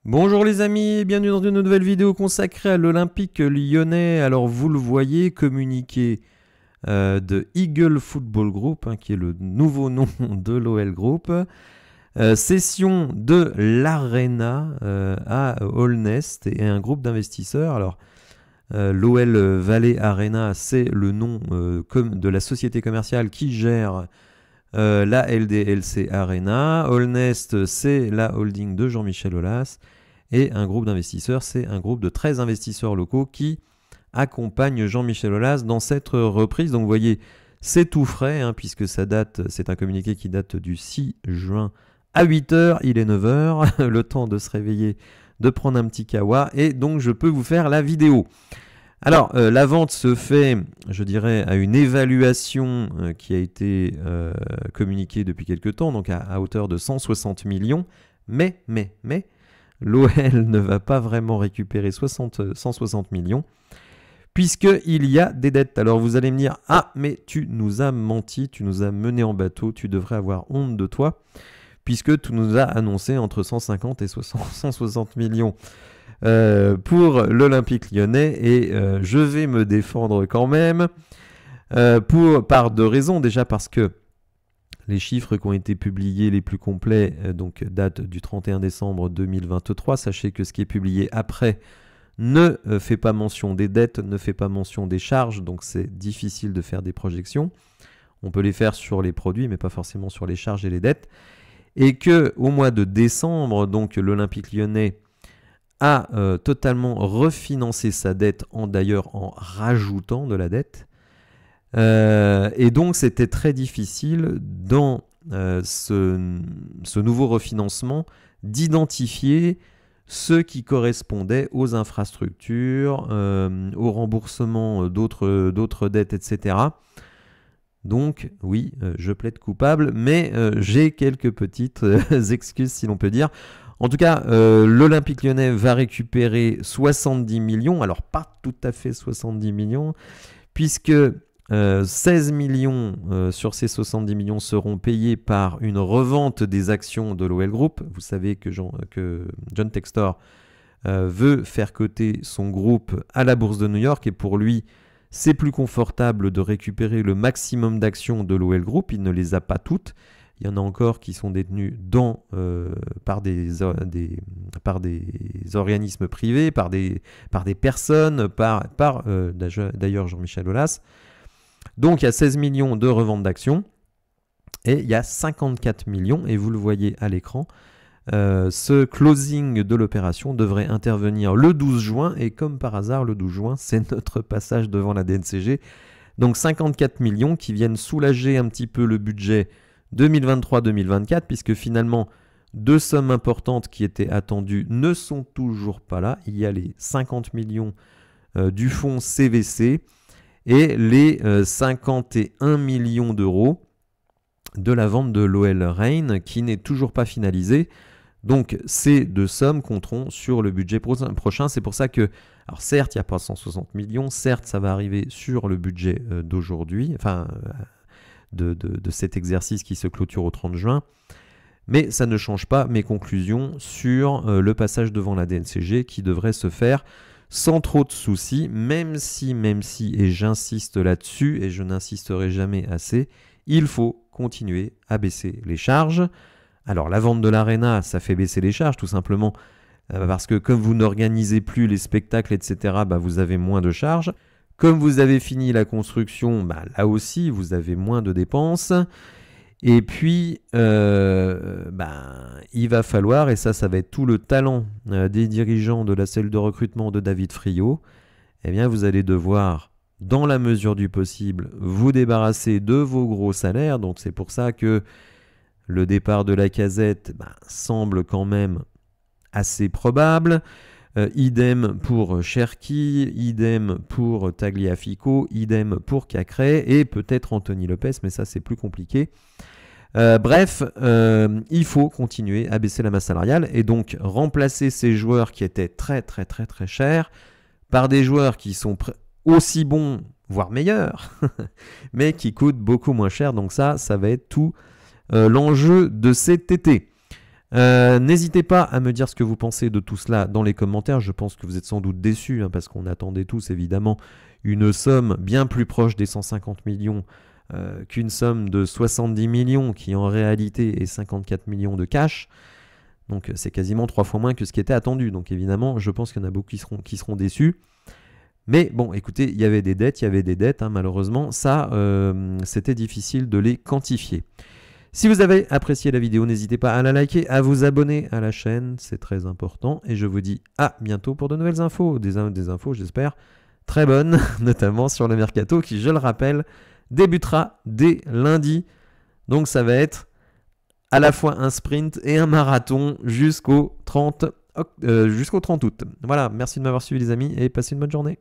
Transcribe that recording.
Bonjour les amis, bienvenue dans une nouvelle vidéo consacrée à l'Olympique lyonnais. Alors vous le voyez, communiqué de Eagle Football Group, qui est le nouveau nom de l'OL Group. Cession de l'Arena à Allnest et un groupe d'investisseurs. Alors l'OL Valley Arena, c'est le nom de la société commerciale qui gère la LDLC Arena. Allnest, c'est la holding de Jean-Michel Aulas. Et un groupe d'investisseurs, c'est un groupe de 13 investisseurs locaux qui accompagnent Jean-Michel Aulas dans cette reprise. Donc vous voyez, c'est tout frais, puisque ça date, c'est un communiqué qui date du 6 juin à 8h. Il est 9h, le temps de se réveiller, de prendre un petit kawa, et donc je peux vous faire la vidéo. Alors, la vente se fait, je dirais, à une évaluation qui a été communiquée depuis quelques temps, donc à hauteur de 160 millions. Mais, l'OL ne va pas vraiment récupérer 160 millions, puisqu'il y a des dettes. Alors vous allez me dire, ah, mais tu nous as menti, tu nous as mené en bateau, tu devrais avoir honte de toi, puisque tu nous as annoncé entre 150 et 160 millions. Pour l'Olympique lyonnais, et je vais me défendre quand même par deux raisons. Déjà parce que les chiffres qui ont été publiés les plus complets donc datent du 31 décembre 2023. Sachez que ce qui est publié après ne fait pas mention des dettes, ne fait pas mention des charges, donc c'est difficile de faire des projections. On peut les faire sur les produits, mais pas forcément sur les charges et les dettes. Et qu'au mois de décembre, donc l'Olympique lyonnais a totalement refinancé sa dette, d'ailleurs en rajoutant de la dette. Et donc c'était très difficile dans ce nouveau refinancement d'identifier ce qui correspondait aux infrastructures, au remboursement d'autres dettes, etc. Donc oui, je plaide coupable, mais j'ai quelques petites excuses, si l'on peut dire. En tout cas, l'Olympique lyonnais va récupérer 70 millions, alors pas tout à fait 70 millions, puisque 16 millions sur ces 70 millions seront payés par une revente des actions de l'OL Group. Vous savez que John Textor veut faire coter son groupe à la bourse de New York, et pour lui, c'est plus confortable de récupérer le maximum d'actions de l'OL Group. Il ne les a pas toutes. Il y en a encore qui sont détenus par des organismes privés, par des personnes, d'ailleurs Jean-Michel Aulas. Donc il y a 16 millions de revente d'actions et il y a 54 millions, et vous le voyez à l'écran, ce closing de l'opération devrait intervenir le 12 juin, et comme par hasard, le 12 juin, c'est notre passage devant la DNCG. Donc 54 millions qui viennent soulager un petit peu le budget 2023-2024, puisque finalement, deux sommes importantes qui étaient attendues ne sont toujours pas là. Il y a les 50 millions du fonds CVC et les 51 millions d'euros de la vente de l'OL Reign qui n'est toujours pas finalisée. Donc ces deux sommes compteront sur le budget prochain. C'est pour ça que, alors certes, il n'y a pas 160 millions, certes, ça va arriver sur le budget d'aujourd'hui, enfin de cet exercice qui se clôture au 30 juin, mais ça ne change pas mes conclusions sur le passage devant la DNCG qui devrait se faire sans trop de soucis, même si, et j'insiste là-dessus, et je n'insisterai jamais assez, il faut continuer à baisser les charges. Alors la vente de l'Arena, ça fait baisser les charges tout simplement, parce que comme vous n'organisez plus les spectacles, etc., vous avez moins de charges. Comme vous avez fini la construction, là aussi, vous avez moins de dépenses. Et puis, il va falloir, et ça va être tout le talent des dirigeants de la cellule de recrutement de David Friot, eh bien, vous allez devoir, dans la mesure du possible, vous débarrasser de vos gros salaires. Donc, c'est pour ça que le départ de Lacazette semble quand même assez probable. Idem pour Cherki, idem pour Tagliafico, idem pour Cacré, et peut-être Anthony Lopez, mais ça c'est plus compliqué. Bref, il faut continuer à baisser la masse salariale et donc remplacer ces joueurs qui étaient très très très très chers par des joueurs qui sont aussi bons, voire meilleurs, mais qui coûtent beaucoup moins cher. Donc ça va être tout l'enjeu de cet été. N'hésitez pas à me dire ce que vous pensez de tout cela dans les commentaires. Je pense que vous êtes sans doute déçus, hein, parce qu'on attendait tous évidemment une somme bien plus proche des 150 millions qu'une somme de 70 millions qui en réalité est 54 millions de cash. Donc c'est quasiment 3 fois moins que ce qui était attendu. Donc évidemment, je pense qu'il y en a beaucoup qui seront déçus. Mais bon, écoutez, il y avait des dettes, hein, malheureusement. Ça, c'était difficile de les quantifier. Si vous avez apprécié la vidéo, n'hésitez pas à la liker, à vous abonner à la chaîne, c'est très important. Et je vous dis à bientôt pour de nouvelles infos, des infos, j'espère, très bonnes, notamment sur le mercato qui, je le rappelle, débutera dès lundi. Donc ça va être à la fois un sprint et un marathon jusqu'au 30 août. Voilà, merci de m'avoir suivi les amis et passez une bonne journée.